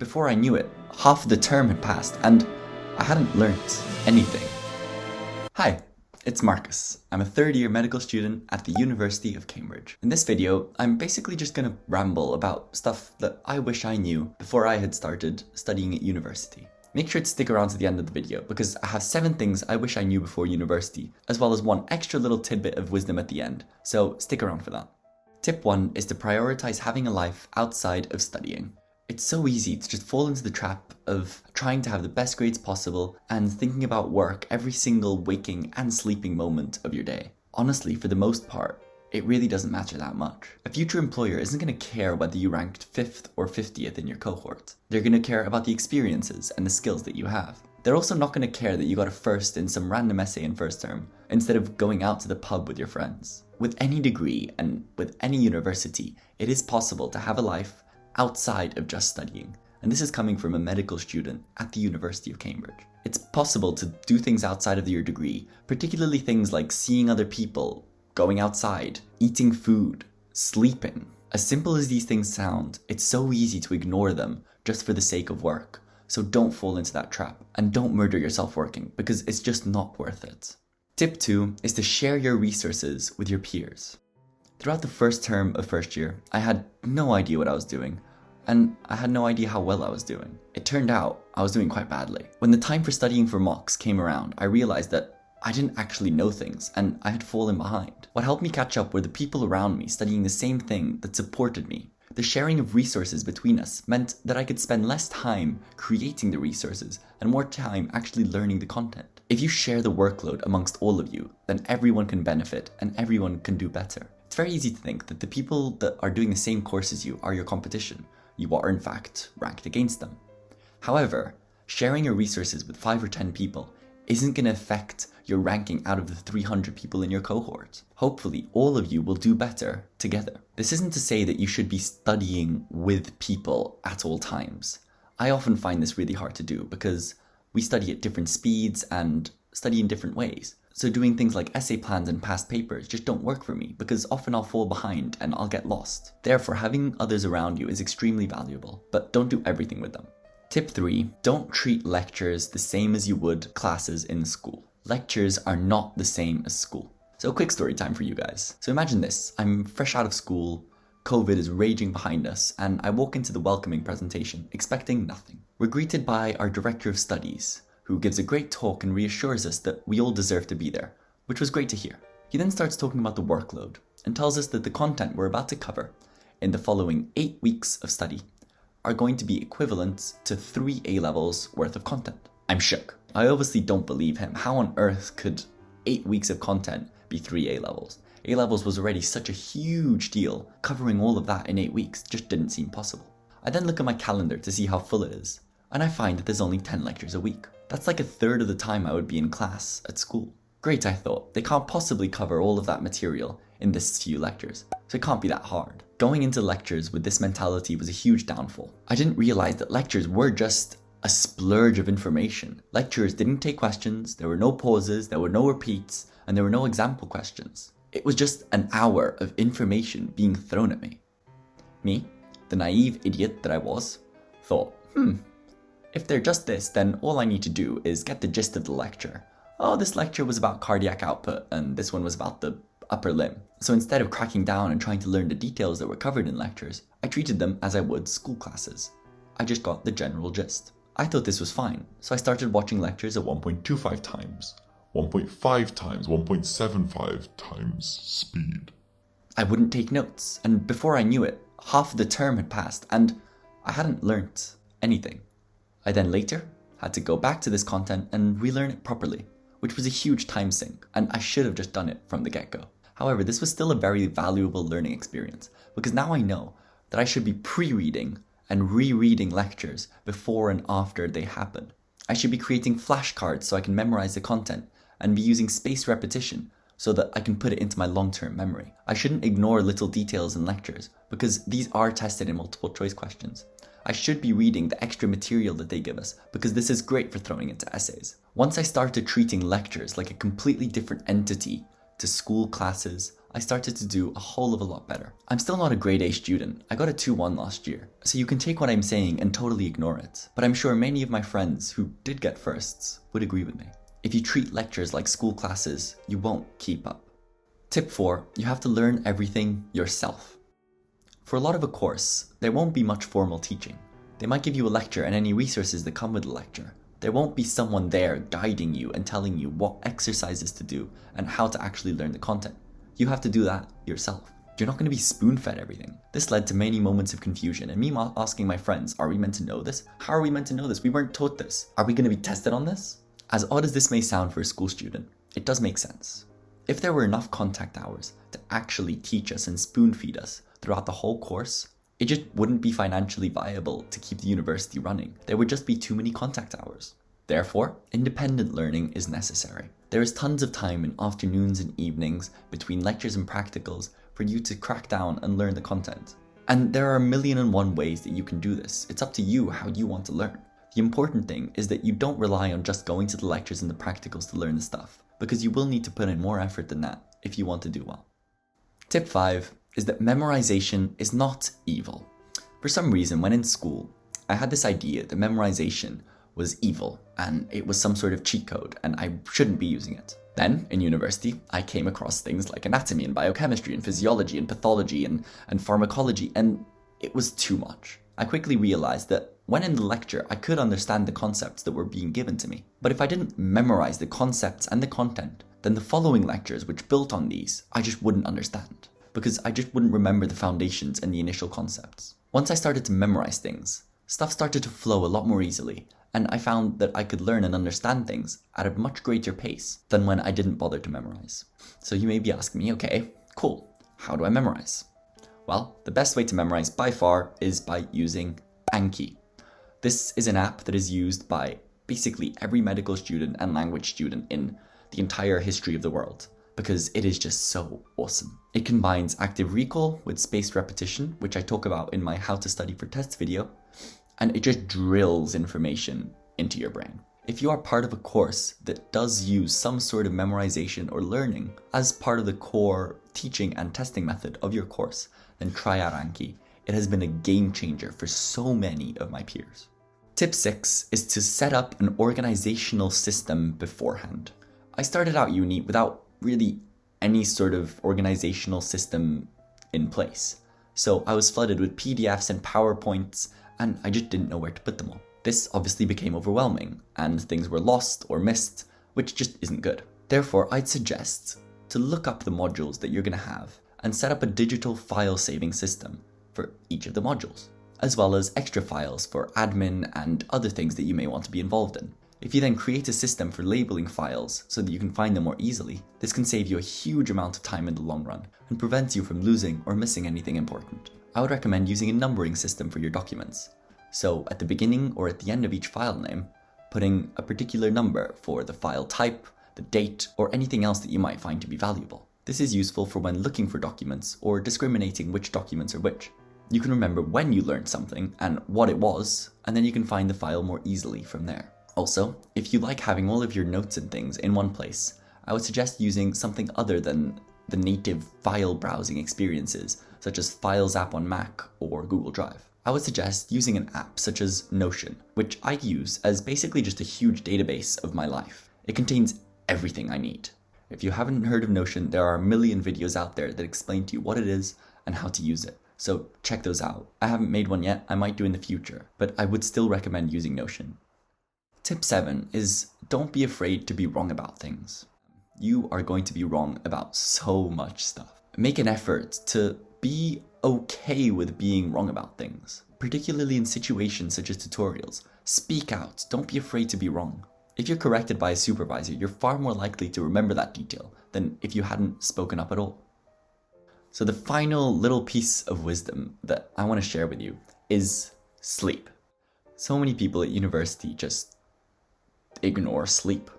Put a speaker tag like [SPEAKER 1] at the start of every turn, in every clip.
[SPEAKER 1] before I knew it, half the term had passed and I hadn't learnt anything. Hi, it's Markos. I'm a third-year medical student at the University of Cambridge. In this video, I'm basically just gonna ramble about stuff that I wish I knew before I had started studying at university. Make sure to stick around to the end of the video because I have 7 things I wish I knew before university, as well as 1 extra little tidbit of wisdom at the end, so stick around for that. Tip 1 is to prioritize having a life outside of studying. It's so easy to just fall into the trap of trying to have the best grades possible and thinking about work every single waking and sleeping moment of your day. Honestly, for the most part, it really doesn't matter that much. A future employer isn't going to care whether you ranked 5th or 50th in your cohort. They're going to care about the experiences and the skills that you have. They're also not going to care that you got a first in some random essay in first term, instead of going out to the pub with your friends. With any degree and with any university, it is possible to have a life outside of just studying. And this is coming from a medical student at the University of Cambridge. It's possible to do things outside of your degree, particularly things like seeing other people, going outside, eating food, sleeping. As simple as these things sound, it's so easy to ignore them just for the sake of work. So don't fall into that trap and don't murder yourself working because it's just not worth it. Tip 2 is to share your resources with your peers. Throughout the first term of first year, I had no idea what I was doing, and I had no idea how well I was doing. It turned out I was doing quite badly. When the time for studying for mocks came around, I realized that I didn't actually know things, and I had fallen behind. What helped me catch up were the people around me studying the same thing that supported me. The sharing of resources between us meant that I could spend less time creating the resources and more time actually learning the content. If you share the workload amongst all of you, then everyone can benefit and everyone can do better. It's very easy to think that the people that are doing the same course as you are your competition. You are in fact ranked against them. However, sharing your resources with 5 or 10 people isn't going to affect your ranking out of the 300 people in your cohort. Hopefully, all of you will do better together. This isn't to say that you should be studying with people at all times. I often find this really hard to do because we study at different speeds and study in different ways. So doing things like essay plans and past papers just don't work for me because often I'll fall behind and I'll get lost. Therefore, having others around you is extremely valuable, but don't do everything with them. Tip 3, don't treat lectures the same as you would classes in school. Lectures are not the same as school. So a quick story time for you guys. So imagine this, I'm fresh out of school, COVID is raging behind us, and I walk into the welcoming presentation expecting nothing. We're greeted by our director of studies, who gives a great talk and reassures us that we all deserve to be there, which was great to hear. He then starts talking about the workload and tells us that the content we're about to cover in the following 8 weeks of study are going to be equivalent to 3 A-levels worth of content. I'm shook. I obviously don't believe him. How on earth could 8 weeks of content be 3 A-levels? A-levels was already such a huge deal. Covering all of that in 8 weeks just didn't seem possible. I then look at my calendar to see how full it is, and I find that there's only 10 lectures a week. That's like a third of the time I would be in class at school. Great, I thought. They can't possibly cover all of that material in this few lectures, so it can't be that hard. Going into lectures with this mentality was a huge downfall. I didn't realize that lectures were just a splurge of information. Lectures didn't take questions, there were no pauses, there were no repeats, and there were no example questions. It was just an hour of information being thrown at me. Me, the naive idiot that I was, thought, if they're just this, then all I need to do is get the gist of the lecture. Oh, this lecture was about cardiac output, and this one was about the upper limb. So instead of cracking down and trying to learn the details that were covered in lectures, I treated them as I would school classes. I just got the general gist. I thought this was fine, so I started watching lectures at
[SPEAKER 2] 1.25 times, 1.5 times, 1.75 times speed.
[SPEAKER 1] I wouldn't take notes, and before I knew it, half of the term had passed, and I hadn't learnt anything. I then later had to go back to this content and relearn it properly, which was a huge time sink, and I should have just done it from the get-go. However, this was still a very valuable learning experience, because now I know that I should be pre-reading and rereading lectures before and after they happen. I should be creating flashcards so I can memorize the content, and be using spaced repetition so that I can put it into my long-term memory. I shouldn't ignore little details in lectures, because these are tested in multiple choice questions. I should be reading the extra material that they give us because this is great for throwing into essays. Once I started treating lectures like a completely different entity to school classes, I started to do a whole of a lot better. I'm still not a grade A student. I got a 2-1 last year. So you can take what I'm saying and totally ignore it. But I'm sure many of my friends who did get firsts would agree with me. If you treat lectures like school classes, you won't keep up. Tip 4, you have to learn everything yourself. For a lot of a course, there won't be much formal teaching. They might give you a lecture and any resources that come with the lecture. There won't be someone there guiding you and telling you what exercises to do and how to actually learn the content. You have to do that yourself. You're not going to be spoon-fed everything. This led to many moments of confusion and me asking my friends, are we meant to know this? How are we meant to know this? We weren't taught this. Are we going to be tested on this? As odd as this may sound for a school student, it does make sense. If there were enough contact hours to actually teach us and spoon-feed us throughout the whole course, it just wouldn't be financially viable to keep the university running. There would just be too many contact hours. Therefore, independent learning is necessary. There is tons of time in afternoons and evenings between lectures and practicals for you to crack down and learn the content. And there are 1,000,001 ways that you can do this. It's up to you how you want to learn. The important thing is that you don't rely on just going to the lectures and the practicals to learn the stuff, because you will need to put in more effort than that if you want to do well. Tip 5 is that memorization is not evil. For some reason, when in school, I had this idea that memorization was evil and it was some sort of cheat code and I shouldn't be using it. Then, in university, I came across things like anatomy and biochemistry and physiology and pathology and pharmacology, and it was too much. I quickly realized that when in the lecture, I could understand the concepts that were being given to me. But if I didn't memorize the concepts and the content, then the following lectures which built on these, I just wouldn't understand, because I just wouldn't remember the foundations and the initial concepts. Once I started to memorize things, stuff started to flow a lot more easily, and I found that I could learn and understand things at a much greater pace than when I didn't bother to memorize. So you may be asking me, okay, cool, how do I memorize? Well, the best way to memorize by far is by using Anki. This is an app that is used by basically every medical student and language student in the entire history of the world, because it is just so awesome. It combines active recall with spaced repetition, which I talk about in my How to Study for Tests video, and it just drills information into your brain. If you are part of a course that does use some sort of memorization or learning as part of the core teaching and testing method of your course, then try out Anki. It has been a game changer for so many of my peers. Tip 6 is to set up an organizational system beforehand. I started out uni without really any sort of organizational system in place. So I was flooded with PDFs and PowerPoints, and I just didn't know where to put them all. This obviously became overwhelming, and things were lost or missed, which just isn't good. Therefore, I'd suggest to look up the modules that you're going to have and set up a digital file saving system for each of the modules, as well as extra files for admin and other things that you may want to be involved in. If you then create a system for labeling files so that you can find them more easily, this can save you a huge amount of time in the long run and prevents you from losing or missing anything important. I would recommend using a numbering system for your documents. So at the beginning or at the end of each file name, putting a particular number for the file type, the date, or anything else that you might find to be valuable. This is useful for when looking for documents or discriminating which documents are which. You can remember when you learned something and what it was, and then you can find the file more easily from there. Also, if you like having all of your notes and things in one place, I would suggest using something other than the native file browsing experiences, such as Files app on Mac or Google Drive. I would suggest using an app such as Notion, which I use as basically just a huge database of my life. It contains everything I need. If you haven't heard of Notion, there are a million videos out there that explain to you what it is and how to use it. So check those out. I haven't made one yet, I might do in the future, but I would still recommend using Notion. Tip 7 is don't be afraid to be wrong about things. You are going to be wrong about so much stuff. Make an effort to be okay with being wrong about things, particularly in situations such as tutorials. Speak out, don't be afraid to be wrong. If you're corrected by a supervisor, you're far more likely to remember that detail than if you hadn't spoken up at all. So the final little piece of wisdom that I want to share with you is sleep. So many people at university just ignore sleep.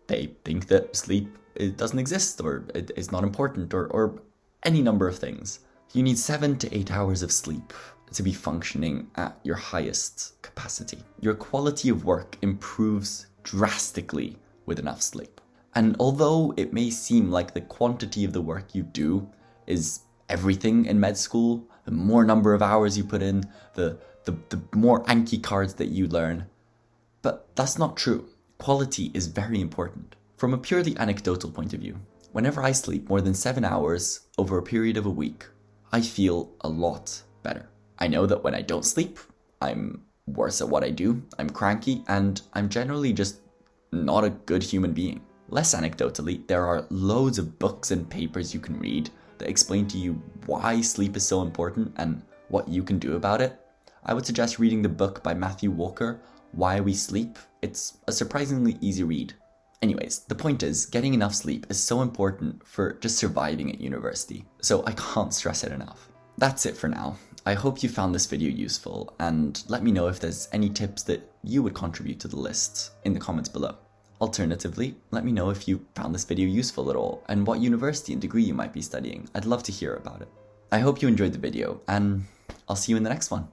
[SPEAKER 1] They think that sleep doesn't exist or it's not important or any number of things. You need 7 to 8 hours of sleep to be functioning at your highest capacity. Your quality of work improves drastically with enough sleep. And although it may seem like the quantity of the work you do is everything in med school, the more number of hours you put in, the more Anki cards that you learn, but that's not true. Quality is very important. From a purely anecdotal point of view, whenever I sleep more than 7 hours over a period of a week, I feel a lot better. I know that when I don't sleep, I'm worse at what I do, I'm cranky, and I'm generally just not a good human being. Less anecdotally, there are loads of books and papers you can read that explain to you why sleep is so important and what you can do about it. I would suggest reading the book by Matthew Walker, Why We Sleep. It's a surprisingly easy read. Anyways, the point is, getting enough sleep is so important for just surviving at university, so I can't stress it enough. That's it for now. I hope you found this video useful, and let me know if there's any tips that you would contribute to the lists in the comments below. Alternatively, let me know if you found this video useful at all, and what university and degree you might be studying. I'd love to hear about it. I hope you enjoyed the video, and I'll see you in the next one.